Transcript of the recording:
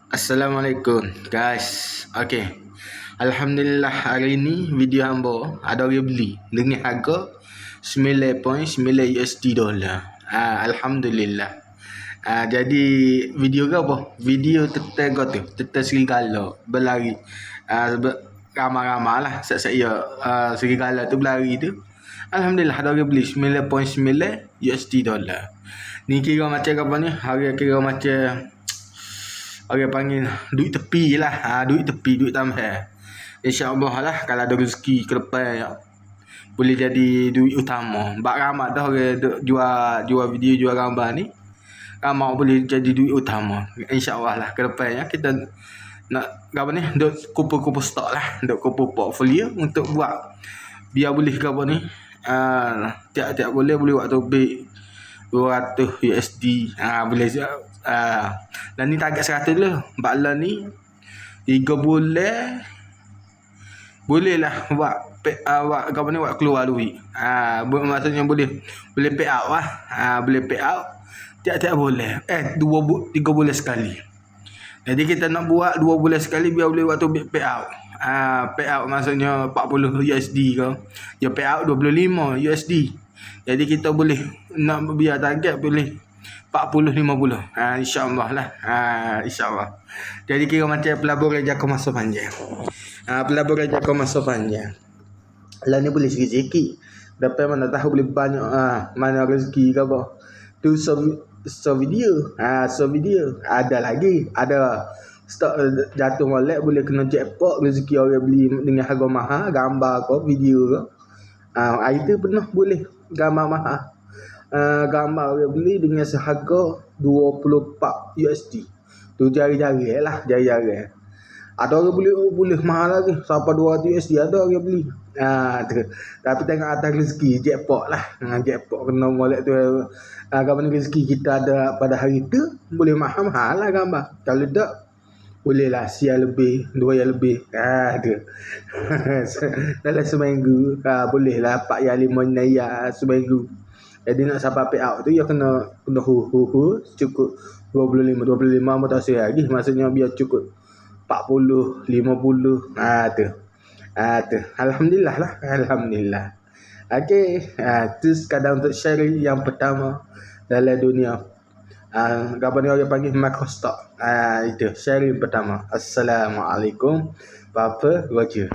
Assalamualaikum guys. Okey. Alhamdulillah hari ni video hamba ada orang beli dengan harga 9.9 USD dolar. Alhamdulillah. Jadi video ke apa? Video tentang tu, tentang serigala berlari. Ramai-ramai lah saya serigala tu berlari tu. Alhamdulillah ada orang beli 9.9 USD dolar. Ni kira macam apa ni? Harga kira macam orang panggil duit tepi lah. Duit tepi, duit tambah. InsyaAllah lah kalau ada rezeki ke depan ya, boleh jadi duit utama. Bak ramai dah orang jual video, jual gambar ni. Ramai boleh jadi duit utama. InsyaAllah lah ke depan ya, kita nak apa ni, duk kumpul-kumpul stok lah, duk kumpul portfolio untuk buat biar boleh ke apa ni, tiap-tiap boleh buat topik 200 USD. Boleh dan ni target 100 dulu. Baklah ni 3 bulan boleh lah buat apa ni, buat keluar duit. Maksudnya boleh pay out lah. Boleh pay out tiap-tiap bulan. 3 bulan sekali. Jadi kita nak buat 2 bulan sekali biar boleh buat topik pay out. Pay out maksudnya 40 USD ke. Ya pay out 25 USD. Jadi kita boleh nak biar target boleh 40-50. InsyaAllah lah. InsyaAllah. Jadi kira macam pelaburan jangka masa panjang. Pelaburan jangka masa panjang. Lah ni boleh sikit-sikit. Dapat mana tahu boleh banyak. Mana rezeki ke apa. Tu so video. Video. Ada lagi. Ada stok jatuh molek boleh kena jackpot rezeki orang beli dengan harga mahal. Gambar ke, video ke. Itu pernah boleh gambar mahal. Gambar orang beli dengan seharga 24 USD. Tu jari-jari lah, jari-jari. Ada orang boleh mahal lagi sampai 200 USD ada orang beli. Tu. Tapi tengok atas rezeki jackpot lah. Jackpot kena molek tu. Kalau rezeki kita ada pada hari tu boleh mahal-mahal lah gambar. Kalau tak boleh lah sial lebih, 2 yang lebih. Tu. Dalam seminggu boleh lah 4 yang 5 yang seminggu. Jadi nak sampai pay out tu ya kena cukup 25 tak saya lagi, maksudnya biar cukup 40 50. Tu alhamdulillah lah, alhamdulillah. Okey, tu sekadar untuk sharing yang pertama dalam dunia apa ni orang panggil microstock. Itu sharing pertama. Assalamualaikum. Papa Roger.